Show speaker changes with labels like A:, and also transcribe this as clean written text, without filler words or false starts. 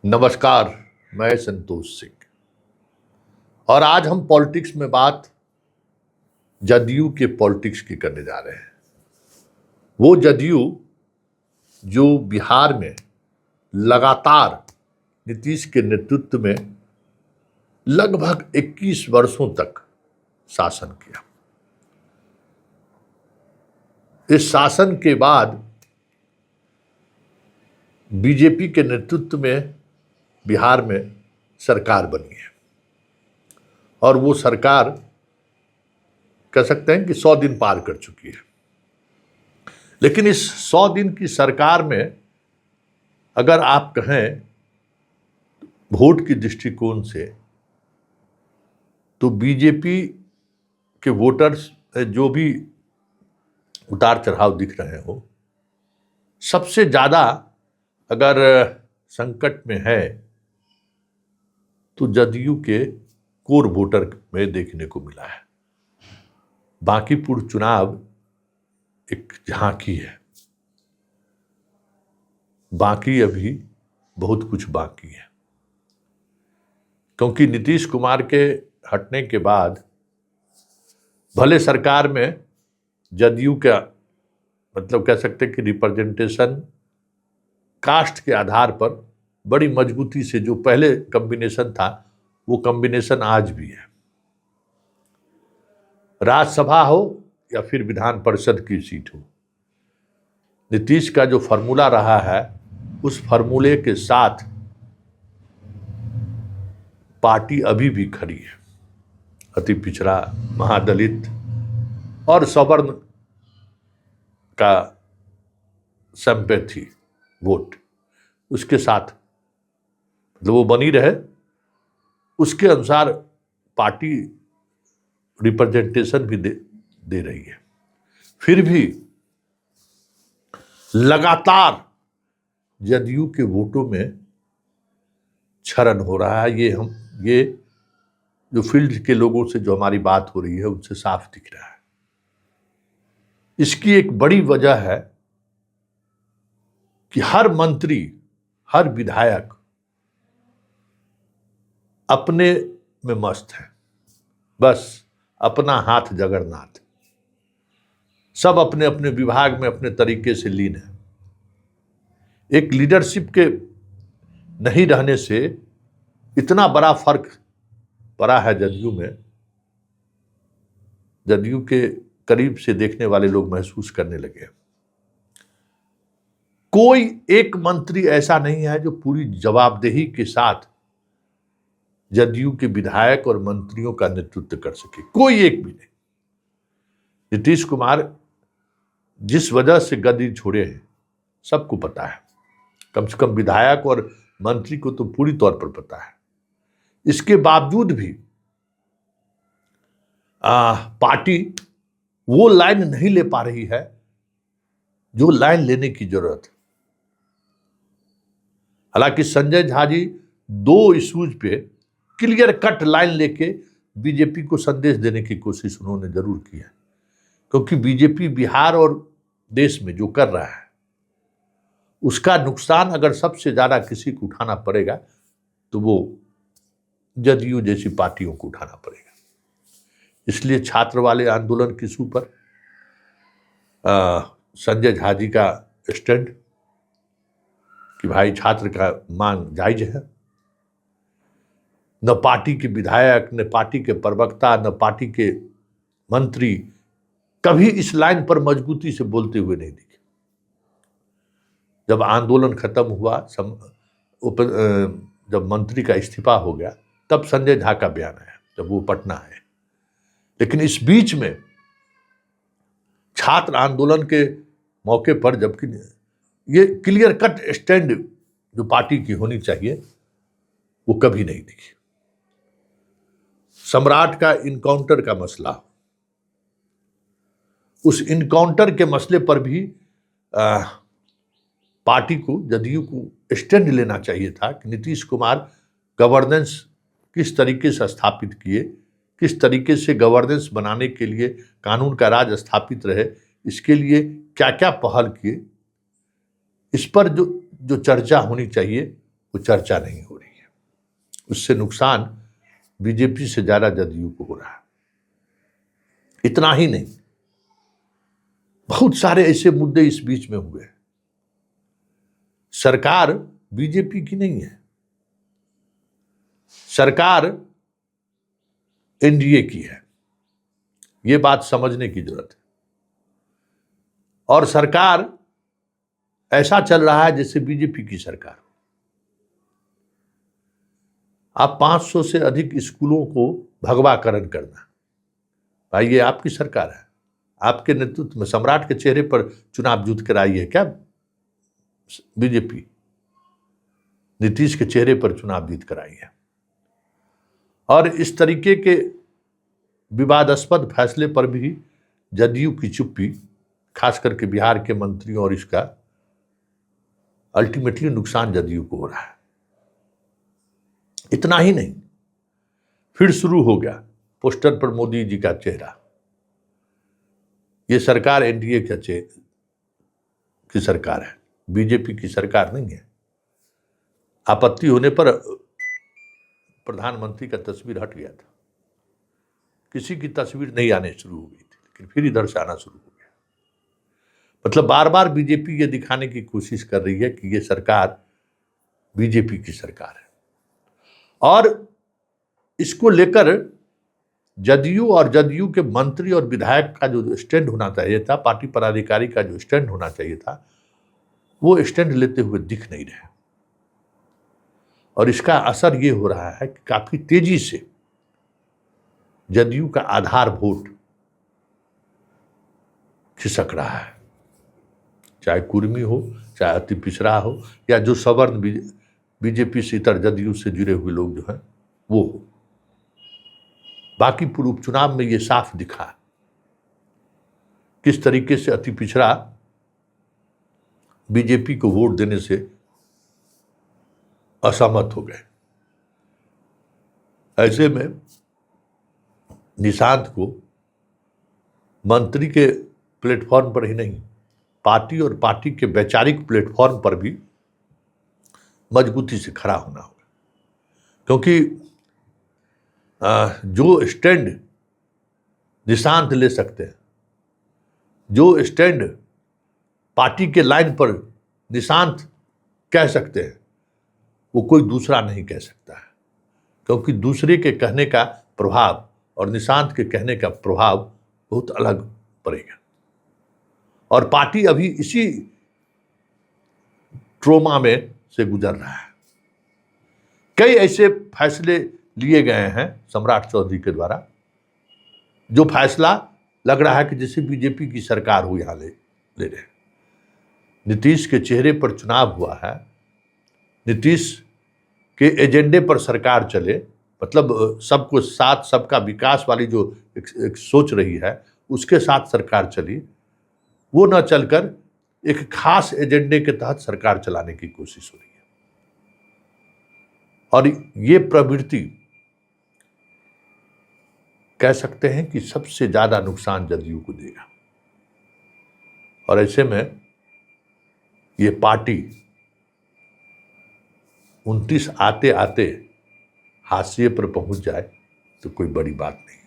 A: नमस्कार। मैं संतोष सिंह और आज हम पॉलिटिक्स में बात जदयू के पॉलिटिक्स की करने जा रहे हैं। वो जदयू जो बिहार में लगातार नीतीश के नेतृत्व में लगभग 21 वर्षों तक शासन किया। इस शासन के बाद बीजेपी के नेतृत्व में बिहार में सरकार बनी है और वो सरकार कह सकते हैं कि 100 दिन पार कर चुकी है। लेकिन इस 100 दिन की सरकार में अगर आप कहें वोट की दृष्टिकोण से तो बीजेपी के वोटर्स जो भी उतार चढ़ाव दिख रहे हो, सबसे ज्यादा अगर संकट में है तो जदयू के कोर वोटर में देखने को मिला है। बांकीपुर चुनाव एक झांकी है, बाकी अभी बहुत कुछ बाकी है, क्योंकि नीतीश कुमार के हटने के बाद भले सरकार में जदयू का मतलब कह सकते कि रिप्रेजेंटेशन कास्ट के आधार पर बड़ी मजबूती से जो पहले कॉम्बिनेशन था वो कॉम्बिनेशन आज भी है। राज्यसभा हो या फिर विधान परिषद की सीट हो, नीतीश का जो फॉर्मूला रहा है उस फॉर्मूले के साथ पार्टी अभी भी खड़ी है। अति पिछड़ा, महादलित और सवर्ण का सिंपैथी वोट उसके साथ मतलब वो बनी रहे, उसके अनुसार पार्टी रिप्रेजेंटेशन भी दे रही है। फिर भी लगातार जदयू के वोटों में क्षरण हो रहा है। ये जो फील्ड के लोगों से जो हमारी बात हो रही है उनसे साफ दिख रहा है। इसकी एक बड़ी वजह है कि हर मंत्री, हर विधायक अपने में मस्त है, बस अपना हाथ जगन्नाथ, सब अपने अपने विभाग में अपने तरीके से लीन है। एक लीडरशिप के नहीं रहने से इतना बड़ा फर्क पड़ा है जदयू में, जदयू के करीब से देखने वाले लोग महसूस करने लगे। कोई एक मंत्री ऐसा नहीं है जो पूरी जवाबदेही के साथ जदयू के विधायक और मंत्रियों का नेतृत्व कर सके, कोई एक भी नहीं। नीतीश कुमार जिस वजह से गद्दी छोड़े हैं सबको पता है, कम से कम विधायक और मंत्री को तो पूरी तौर पर पता है। इसके बावजूद भी पार्टी वो लाइन नहीं ले पा रही है जो लाइन लेने की जरूरत है। हालांकि संजय झा जी 2 इश्यूज पे क्लियर कट लाइन लेके बीजेपी को संदेश देने की कोशिश उन्होंने जरूर की है, क्योंकि बीजेपी बिहार और देश में जो कर रहा है उसका नुकसान अगर सबसे ज्यादा किसी को उठाना पड़ेगा तो वो जदयू जैसी पार्टियों को उठाना पड़ेगा। इसलिए छात्र वाले आंदोलन के इशू पर संजय झा जी का स्टैंड कि भाई छात्र का मांग जायज है, न पार्टी के विधायक, न पार्टी के प्रवक्ता, न पार्टी के मंत्री कभी इस लाइन पर मजबूती से बोलते हुए नहीं दिखे। जब आंदोलन खत्म हुआ, जब मंत्री का इस्तीफा हो गया, तब संजय झा का बयान आया जब वो पटना है। लेकिन इस बीच में छात्र आंदोलन के मौके पर जबकि ये क्लियर कट स्टैंड जो पार्टी की होनी चाहिए वो कभी नहीं दिखी। सम्राट का इनकाउंटर का मसला, उस इनकाउंटर के मसले पर भी पार्टी को, जदयू को स्टैंड लेना चाहिए था कि नीतीश कुमार गवर्नेंस किस तरीके से स्थापित किए, किस तरीके से गवर्नेंस बनाने के लिए कानून का राज स्थापित रहे, इसके लिए क्या क्या पहल किए, इस पर जो चर्चा होनी चाहिए वो चर्चा नहीं हो रही है। उससे नुकसान बीजेपी से ज्यादा जदयू को हो रहा है। इतना ही नहीं, बहुत सारे ऐसे मुद्दे इस बीच में हुए। सरकार बीजेपी की नहीं है, सरकार एनडीए की है। यह बात समझने की जरूरत है। और सरकार ऐसा चल रहा है जैसे बीजेपी की सरकार। आप 500 से अधिक स्कूलों को भगवाकरण करना, भाई ये आपकी सरकार है, आपके नेतृत्व में सम्राट के चेहरे पर चुनाव जीत कर आई है क्या बीजेपी? नीतीश के चेहरे पर चुनाव जीत कर आई है। और इस तरीके के विवादास्पद फैसले पर भी जदयू की चुप्पी, खास करके बिहार के मंत्रियों, और इसका अल्टीमेटली नुकसान जदयू को हो रहा है। इतना ही नहीं, फिर शुरू हो गया पोस्टर पर मोदी जी का चेहरा। यह सरकार एनडीए की सरकार है, बीजेपी की सरकार नहीं है। आपत्ति होने पर प्रधानमंत्री का तस्वीर हट गया था, किसी की तस्वीर नहीं आने शुरू हो गई थी, लेकिन फिर इधर से आना शुरू हो गया। मतलब बार बार बीजेपी ये दिखाने की कोशिश कर रही है कि ये सरकार बीजेपी की सरकार है। और इसको लेकर जदयू और जदयू के मंत्री और विधायक का जो स्टैंड होना चाहिए था, पार्टी पदाधिकारी का जो स्टैंड होना चाहिए था, वो स्टैंड लेते हुए दिख नहीं रहे। और इसका असर ये हो रहा है कि काफी तेजी से जदयू का आधार वोट खिसक रहा है, चाहे कुर्मी हो, चाहे अति पिछड़ा हो, या जो सवर्ण बीजेपी से इतर जदयू से जुड़े हुए लोग जो हैं वो हो। बाकी पूर्व उपचुनाव में ये साफ दिखा किस तरीके से अति पिछड़ा बीजेपी को वोट देने से असहमत हो गए। ऐसे में निशांत को मंत्री के प्लेटफॉर्म पर ही नहीं, पार्टी और पार्टी के वैचारिक प्लेटफॉर्म पर भी मजबूती से खड़ा होना होगा। क्योंकि जो स्टैंड निशांत ले सकते हैं, जो स्टैंड पार्टी के लाइन पर निशांत कह सकते हैं, वो कोई दूसरा नहीं कह सकता है। क्योंकि दूसरे के कहने का प्रभाव और निशांत के कहने का प्रभाव बहुत अलग पड़ेगा। और पार्टी अभी इसी ट्रोमा में से गुजर रहा है। कई ऐसे फैसले लिए गए हैं सम्राट चौधरी के द्वारा, जो फैसला लग रहा है कि जैसे बीजेपी की सरकार हो यहां ले रहे हैं। नीतीश के चेहरे पर चुनाव हुआ है, नीतीश के एजेंडे पर सरकार चले, मतलब सबको साथ सबका विकास वाली जो एक सोच रही है उसके साथ सरकार चली, वो न चलकर एक खास एजेंडे के तहत सरकार चलाने की कोशिश हो रही है। और ये प्रवृत्ति कह सकते हैं कि सबसे ज्यादा नुकसान जदयू को देगा। और ऐसे में ये पार्टी 29 आते आते हाशिए पर पहुंच जाए तो कोई बड़ी बात नहीं।